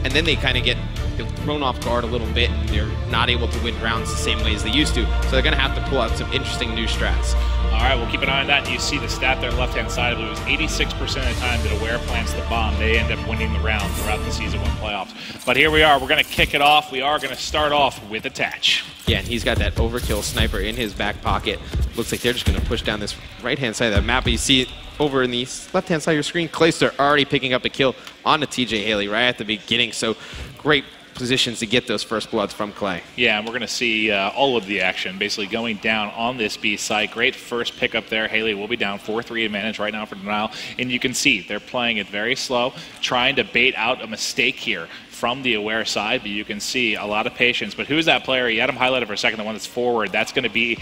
and then they kind of get thrown off guard a little bit, and they're not able to win rounds the same way as they used to. So they're going to have to pull out some interesting new strats. All right, we'll keep an eye on that. You see the stat there on the left-hand side. It was 86% of the time that Aware plants the bomb, they end up winning the round throughout the Season 1 playoffs. But here we are. We're going to kick it off. We are going to start off with Attach. Yeah, and he's got that overkill sniper in his back pocket. Looks like they're just going to push down this right-hand side of the map. But you see over in the left-hand side of your screen, Clayster already picking up a kill on the TJ Haley right at the beginning. So great positions to get those first bloods from Clay. Yeah, and we're going to see all of the action basically going down on this B site. Great first pickup there. Haley will be down 4-3 advantage right now for Denial. And you can see they're playing it very slow, trying to bait out a mistake here from the Aware side, but you can see a lot of patience. But who's that player? You had him highlighted for a second, the one that's forward. That's going to be...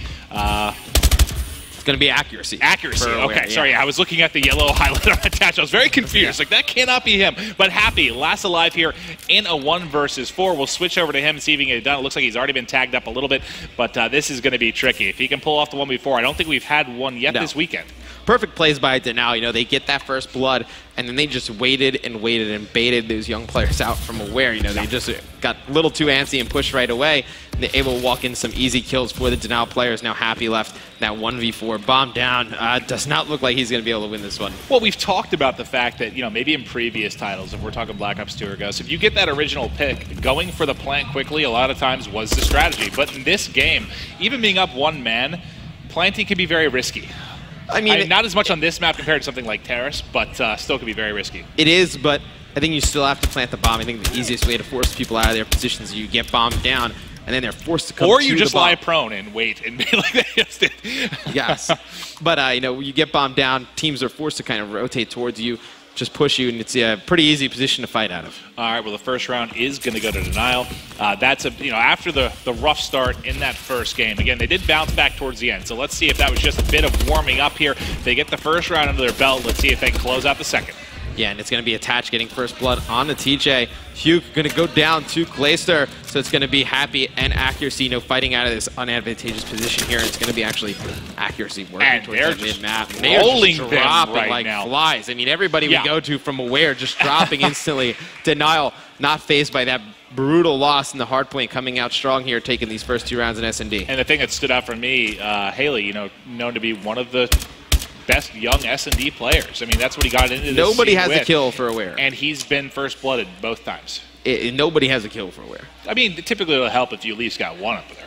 It's going to be accuracy. Accuracy. Okay, sorry. I was looking at the yellow highlight on Attach. I was very confused. Like, that cannot be him. But Happy, last alive here in a 1 versus 4. We'll switch over to him and see if he can get it done. It looks like he's already been tagged up a little bit, but this is going to be tricky. If he can pull off the one before, I don't think we've had one yet this weekend. Perfect plays by Denial. You know, they get that first blood, and then they just waited and waited and baited those young players out from Aware. You know, they just got a little too antsy and pushed right away. And they're able to walk in some easy kills for the Denial players. Now Happy left that 1v4. Bomb down. Does not look like he's going to be able to win this one. Well, we've talked about the fact that, you know, maybe in previous titles, if we're talking Black Ops 2 or Ghost, if you get that original pick, going for the plant quickly a lot of times was the strategy. But in this game, even being up one man, planting can be very risky. I mean, not as much on this map compared to something like Terrace, but still can be very risky. It is, but I think you still have to plant the bomb. I think the easiest way to force people out of their positions is you get bombed down, and then they're forced to come to the bomb. Or you just lie prone and wait and be like they just did. Yes. But, you know, you get bombed down, teams are forced to kind of rotate towards you, just push you, and it's a pretty easy position to fight out of. All right, well, the first round is going to go to Denial. That's after the rough start in that first game. Again, they did bounce back towards the end, so let's see if that was just a bit of warming up here. They get the first round under their belt. Let's see if they can close out the second. Yeah, and it's going to be Attach getting first blood on the TJ. Hugh going to go down to Clayster, so it's going to be Happy and Accuracy, you know, fighting out of this unadvantageous position here. It's going to be actually Accuracy working and towards that mid-map. They're rolling them dropping right like now. flies. I mean, everybody we go to from Aware just dropping instantly. Denial not faced by that brutal loss in the hard point, coming out strong here, taking these first 2 rounds in S&D. And the thing that stood out for me, Haley, you know, known to be one of the best young S&D players. I mean, that's what he got into this Nobody has with. a kill for Aware. And he's been first-blooded both times. Nobody has a kill for Aware. I mean, typically it'll help if you at least got one up there.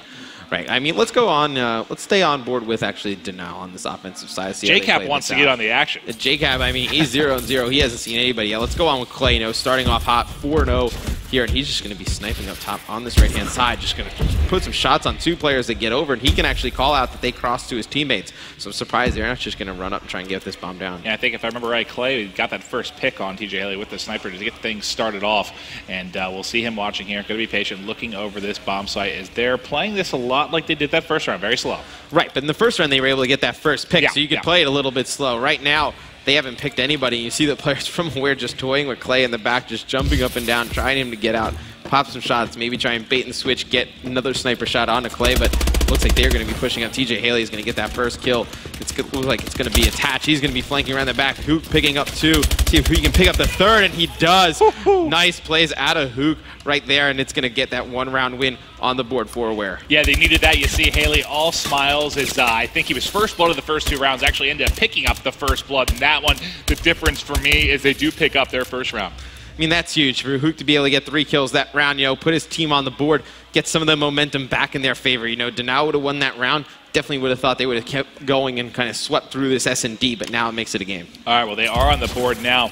Right. I mean, let's go on. Let's stay on board with actually Denial on this offensive side. JCap wants to get on the action. JCap, I mean, he's 0-0. He hasn't seen anybody yet. Let's go on with Clay, you know, starting off hot 4-0 here, and he's just going to be sniping up top on this right-hand side, just going to put some shots on 2 players that get over, and he can actually call out that they cross to his teammates. So I'm surprised they're not just going to run up and try and get this bomb down. Yeah, I think if I remember right, Clay got that first pick on TJ Haley with the sniper to get things started off, and we'll see him watching here. Going to be patient, looking over this bomb site as they're playing this a lot like they did that first round, very slow. Right, but in the first round they were able to get that first pick, so you could play it a little bit slow. Right now, they haven't picked anybody. You see the players from Aware just toying with Clay in the back, just jumping up and down, trying him to get out, pop some shots, maybe try and bait and switch, get another sniper shot onto Clay, but it looks like they're going to be pushing up. TJ Haley is going to get that first kill. It looks like it's going to be Attach. He's going to be flanking around the back. Hook picking up 2. See if he can pick up the 3rd, and he does. Nice plays out of Hook right there, and it's going to get that 1-round win on the board for Aware. Yeah, they needed that. You see Haley all smiles as I think he was first blood of the first 2 rounds, actually ended up picking up the first blood in that one. The difference for me is they do pick up their first round. I mean, that's huge for Hook to be able to get 3 kills that round, you know, put his team on the board, get some of the momentum back in their favor. You know, Denial would have won that round. Definitely would have thought they would have kept going and kind of swept through this S&D, but now it makes it a game. All right, well, they are on the board now.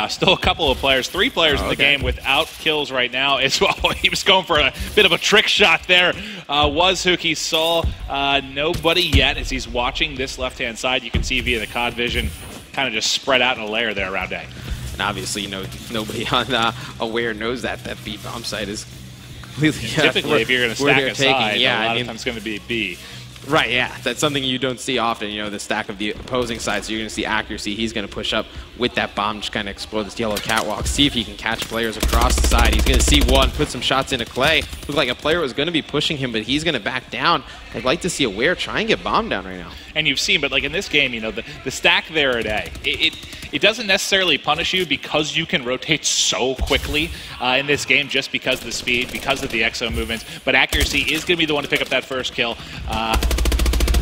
Still a couple of players, 3 players in the game without kills right now as well. He was going for a bit of a trick shot there. Was Hook. He saw nobody yet as he's watching this left-hand side. You can see via the COD vision kind of just spread out in a layer there around A. And obviously, you know, nobody on Aware knows that B bomb site is completely typically, if you're going to stack a side, yeah, a lot of times it's going to be B. Right, yeah. That's something you don't see often, you know, the stack of the opposing side. So you're going to see Accuracy. He's going to push up with that bomb, just kind of explore this yellow catwalk, see if he can catch players across the side. He's going to see one, put some shots into Clay. Looked like a player was going to be pushing him, but he's going to back down. I'd like to see Aware try and get bombed down right now. And you've seen, but like in this game, you know, the stack there at A, it doesn't necessarily punish you because you can rotate so quickly in this game just because of the speed, because of the exo movements. But accuracy is going to be the one to pick up that first kill.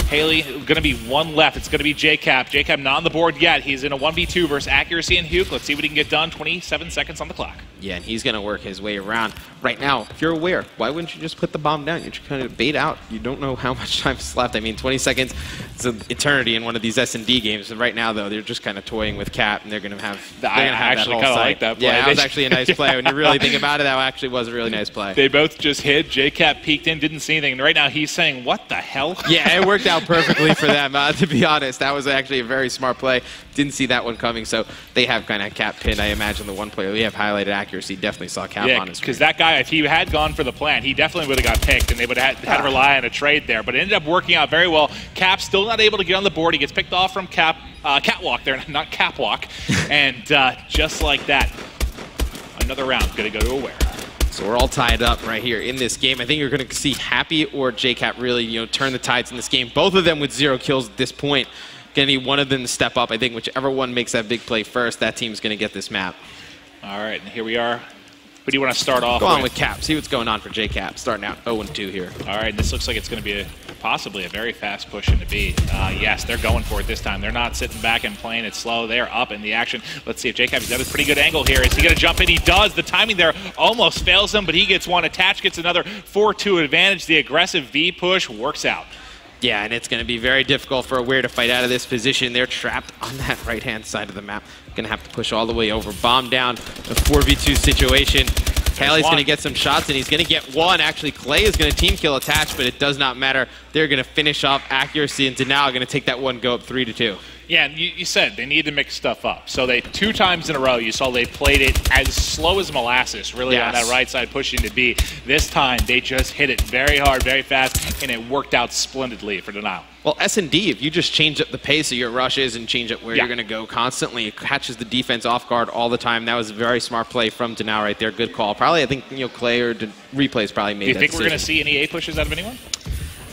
Haley, going to be one left. It's going to be JCap. JCap not on the board yet. He's in a 1v2 versus Accuracy and Huke. Let's see what he can get done. 27 seconds on the clock. Yeah, and he's going to work his way around. Right now, if you're aware, why wouldn't you just put the bomb down? You're just kind of bait out. You don't know how much time is left. I mean, 20 seconds is an eternity in one of these S&D games. And right now, though, they're just kind of toying with Cap, and they're going to have I actually kind of like that play. Yeah, that was actually a nice play. When you really think about it, that actually was a really nice play. They both just hit. JCap peeked in, didn't see anything. And right now, he's saying, what the hell? Yeah, it worked out perfectly for them. To be honest, that was actually a very smart play. Didn't see that one coming, so they have kind of Cap pinned. I imagine the one player we have highlighted Accuracy definitely saw Cap on his screen. Because that guy, if he had gone for the plan, he definitely would have got picked, and they would have had to rely on a trade there. But it ended up working out very well. Cap still not able to get on the board. He gets picked off from Catwalk there, not Capwalk. And just like that, another round going to go to Aware. So we're all tied up right here in this game. I think you're going to see Happy or JCap really, turn the tides in this game. Both of them with 0 kills at this point. Going to need one of them to step up. I think whichever one makes that big play first, that team's going to get this map. All right, and here we are. Who do you want to start off with? Go on with Cap. See what's going on for JCap. Starting out 0-2 here. All right, this looks like it's going to be possibly a very fast push into B. Yes, they're going for it this time. They're not sitting back and playing it slow. They are up in the action. Let's see if JCap has got a pretty good angle here. Is he going to jump in? He does. The timing there almost fails him, but he gets one. Attach gets another 4-2 advantage. The aggressive V push works out. Yeah, and it's going to be very difficult for Aware to fight out of this position. They're trapped on that right-hand side of the map. Going to have to push all the way over. Bomb down, a 4v2 situation. Haley's going to get some shots, and he's going to get one. Actually, Clay is going to team kill Attach, but it does not matter. They're going to finish off Accuracy, and Denal going to take that one go up 3-2. Yeah, and you said they need to mix stuff up. So they 2 times in a row, you saw they played it as slow as molasses, really, on that right side, pushing to B. This time, they just hit it very hard, very fast, and it worked out splendidly for Denial. Well, S&D, if you just change up the pace of your rushes and change up where you're going to go constantly, it catches the defense off guard all the time. That was a very smart play from Denal right there. Good call. Probably, I think, Clay or Replays probably made that decision. Do you think we're going to see any A pushes out of anyone?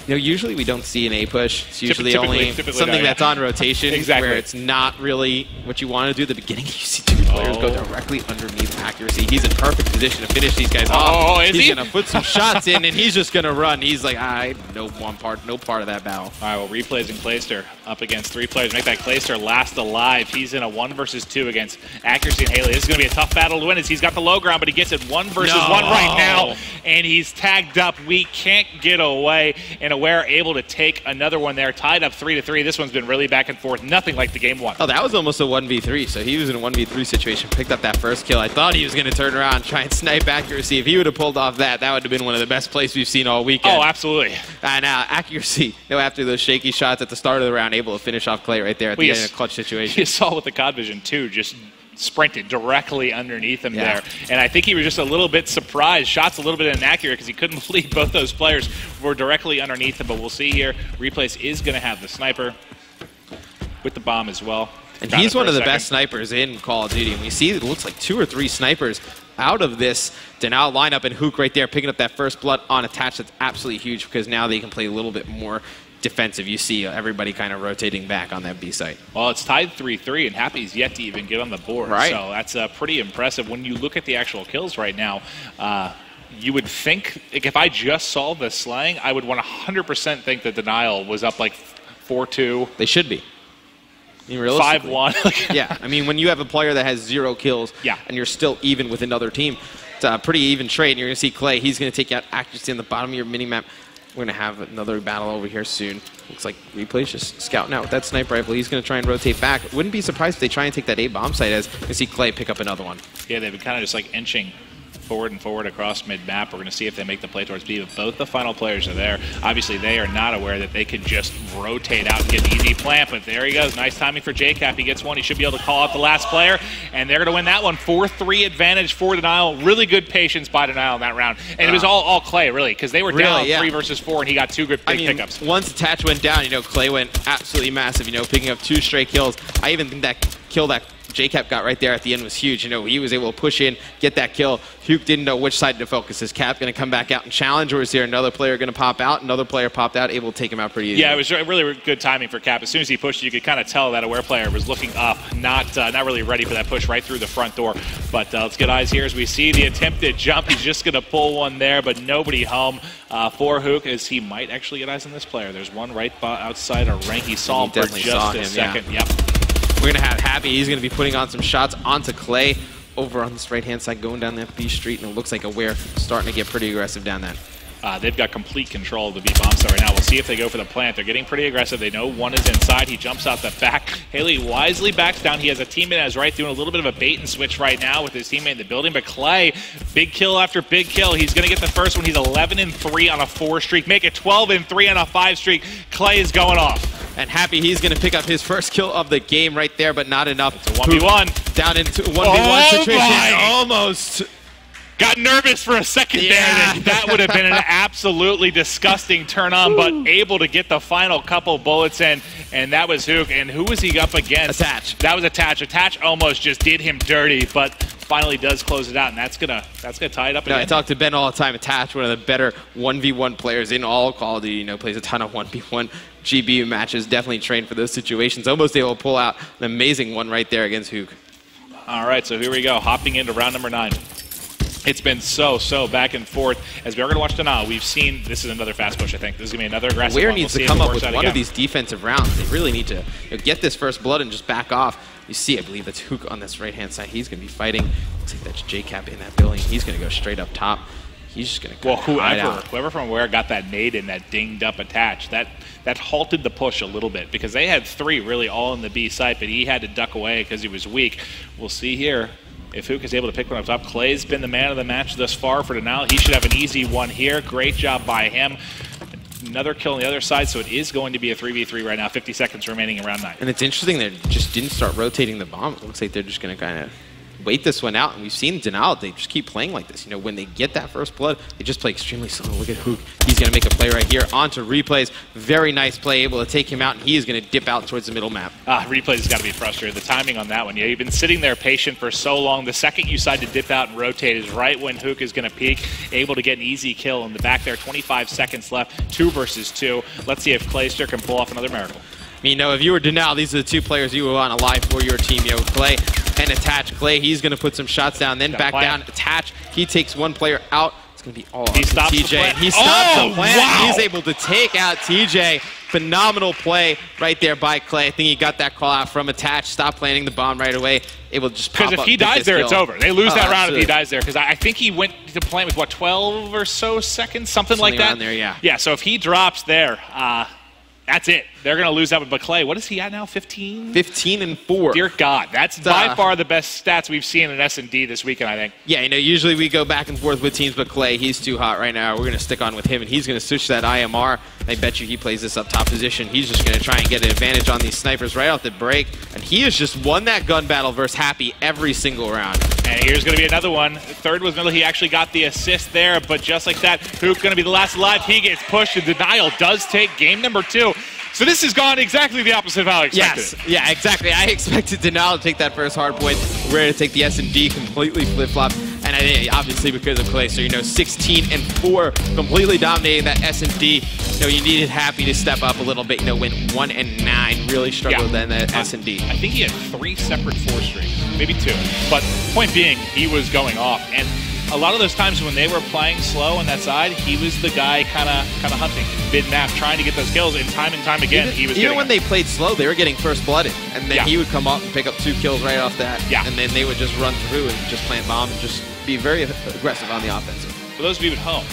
Usually we don't see an A push. It's usually only something that's on rotation, where it's not really what you want to do at the beginning. You see 2 players go directly underneath Accuracy. He's in perfect position to finish these guys off. He's going to put some shots in, and he's just going to run. He's like, I no part of that battle. All right, well, Replays and Clayster up against 3 players. Make that Clayster last alive. He's in a 1 versus 2 against Accuracy and Haley. This is going to be a tough battle to win, as he's got the low ground, but he gets it 1 versus 1 right now, and he's tagged up. We can't get away, and Aware able to take another one there, tied up 3-3. This one's been really back and forth, nothing like the game 1. Oh, that was almost a 1v3, so he was in a 1v3 situation, picked up that first kill. I thought he was going to turn around and try and snipe Accuracy. If he would have pulled off that would have been one of the best plays we've seen all weekend. Oh, absolutely. And Accuracy, after those shaky shots at the start of the round, able to finish off Clay right there at the end of a clutch situation. You saw with the COD Vision, too, just sprinted directly underneath him there. And I think he was just a little bit surprised. Shots a little bit inaccurate because he couldn't believe both those players were directly underneath him. But we'll see here. Replays is going to have the sniper with the bomb as well. And he's one of the best snipers in Call of Duty. And we see it looks like 2 or 3 snipers out of this Denal lineup, and Hook right there picking up that first blood on Attach. That's absolutely huge because now they can play a little bit more defensive. You see everybody kind of rotating back on that B site. Well, it's tied 3-3, and Happy's yet to even get on the board. Right. So that's pretty impressive. When you look at the actual kills right now, you would think, like, if I just saw the slang, I would 100% think that Denial was up like 4-2. They should be. 5-1. Yeah, I mean, when you have a player that has 0 kills and you're still even with another team, it's a pretty even trade. And you're going to see Clay. He's going to take out Accuracy on the bottom of your mini-map. We're going to have another battle over here soon. Looks like Replay's just scouting out with that sniper rifle. He's going to try and rotate back. Wouldn't be surprised if they try and take that A bomb site, as you see Clay pick up another one. Yeah, they've been kind of just like inching forward and forward across mid-map. We're going to see if they make the play towards B. But both the final players are there. Obviously, they are not aware that they could just rotate out and get an easy plant. But there he goes. Nice timing for JCap. He gets one. He should be able to call out the last player. And they're going to win that one. 4-3 advantage for Denial. Really good patience by Denial in that round. And it was all Clay, really, because they were down 3 versus 4, and he got 2 good pickups. Once Attach went down, Clay went absolutely massive, picking up 2 straight kills. I even think that kill that JCap got right there at the end was huge. You know, he was able to push in, get that kill. Huke didn't know which side to focus. Is Cap going to come back out and challenge, or is there another player going to pop out? Another player popped out, able to take him out pretty easily. Yeah, it was really good timing for Cap. As soon as he pushed, you could kind of tell that Aware player was looking up, not really ready for that push right through the front door. But let's get eyes here as we see the attempted jump. He's just going to pull one there, but nobody home for Huke, as he might actually get eyes on this player. There's one right outside a rank. He saw him for just a second. Yeah. Yep. We're going to have Happy. He's going to be putting on some shots onto Clay over on this right-hand side, going down that B street, and it looks like Aware starting to get pretty aggressive down that. They've got complete control of the B bomb site right now. We'll see if they go for the plant. They're getting pretty aggressive. They know one is inside. He jumps out the back. Haley wisely backs down. He has a teammate on his right doing a little bit of a bait and switch right now with his teammate in the building. But Clay, big kill after big kill. He's going to get the first one. He's 11-3 on a 4 streak. Make it 12-3 on a 5 streak. Clay is going off. And Happy, he's going to pick up his first kill of the game right there, but not enough. It's a 1v1. Down into a 1v1 situation. Almost. Got nervous for a second there. That would have been an absolutely disgusting turn on, but able to get the final couple bullets in, and that was Huke. And who was he up against? Attach. That was Attach. Attach almost just did him dirty, but finally does close it out, and that's gonna tie it up again. I talk to Ben all the time. Attach, one of the better 1v1 players in all Call of Duty. You know, plays a ton of 1v1 GBU matches. Definitely trained for those situations. Almost able to pull out an amazing one right there against Huke. All right, so here we go, hopping into round number 9. It's been so back and forth. As we're going to watch Denial, we've seen this is another fast push, I think. This is going to be another aggressive Aware one. needs to come up with one of these defensive rounds. They really need to get this first blood and just back off. You see, I believe that's Huke on this right-hand side. He's going to be fighting. Looks like that's JCap in that building. He's going to go straight up top. He's just going to whoever from Aware got that nade in that dinged up Attach, that halted the push a little bit because they had 3 really all in the B site, but he had to duck away because he was weak. We'll see here if Huke is able to pick one up top. Clay's been the man of the match thus far for Denial. He should have an easy one here. Great job by him. Another kill on the other side, so it is going to be a 3v3 right now. 50 seconds remaining in round 9. And it's interesting they just didn't start rotating the bomb. It looks like they're just going to kind of wait this one out. And we've seen Denial, they just keep playing like this. You know, when they get that first blood, they just play extremely slow. Look at Huke. He's going to make a play right here onto Replays. Very nice play, able to take him out, and he is going to dip out towards the middle map. Replays has got to be frustrated. The timing on that one. Yeah, you've been sitting there patient for so long. The second you decide to dip out and rotate is right when Huke is going to peak, able to get an easy kill in the back there. 25 seconds left, 2 versus 2. Let's see if Clayster can pull off another miracle. You know, if you were Denial, these are the 2 players you would want alive for your team. You know, Clay and Attach. Clay, he's going to put some shots down, then back down. Attach, he takes one player out. It's going to be all on TJ. And he stops the plant. Wow. He's able to take out TJ. Phenomenal play right there by Clay. I think he got that call out from Attach. Stop planting the bomb right away. Able to just pop up. Because if he dies there, it's over. They lose that round if he dies there. Because I think he went to plant with, what, 12 or so seconds? Something like that? Around there, yeah. Yeah, so if he drops there, that's it. They're going to lose that one. But Clay, what is he at now? 15? 15-4. Dear God, that's by far the best stats we've seen in S&D this weekend, I think. Yeah, you know, usually we go back and forth with teams, but Clay, he's too hot right now. We're going to stick on with him, and he's going to switch that IMR. I bet you he plays this up top position. He's just going to try and get an advantage on these snipers right off the break, and he has just won that gun battle versus Happy every single round. And here's going to be another one. Third was Miller. He actually got the assist there, but just like that, Huke going to be the last alive. He gets pushed, and Denial does take game number 2. So this has gone exactly the opposite of how I expected. Yes, yeah, exactly. I expected Denial to take that first hard point. We're ready to take the S&D completely flip-flop. And I think, obviously, because of Clay, so, you know, 16-4, completely dominating that S&D. You know, you needed Happy to step up a little bit. You know, went 1-9, really struggled in that S&D. I think he had 3 separate 4 streaks, maybe 2. But point being, he was going off. And a lot of those times when they were playing slow on that side, he was the guy kind of hunting mid-map, trying to get those kills, and time again, he was even when they played slow, they were getting first blooded, and then he would come up and pick up 2 kills right off that, and then they would just run through and just plant bomb and just be very aggressive on the offensive. For those of you at home,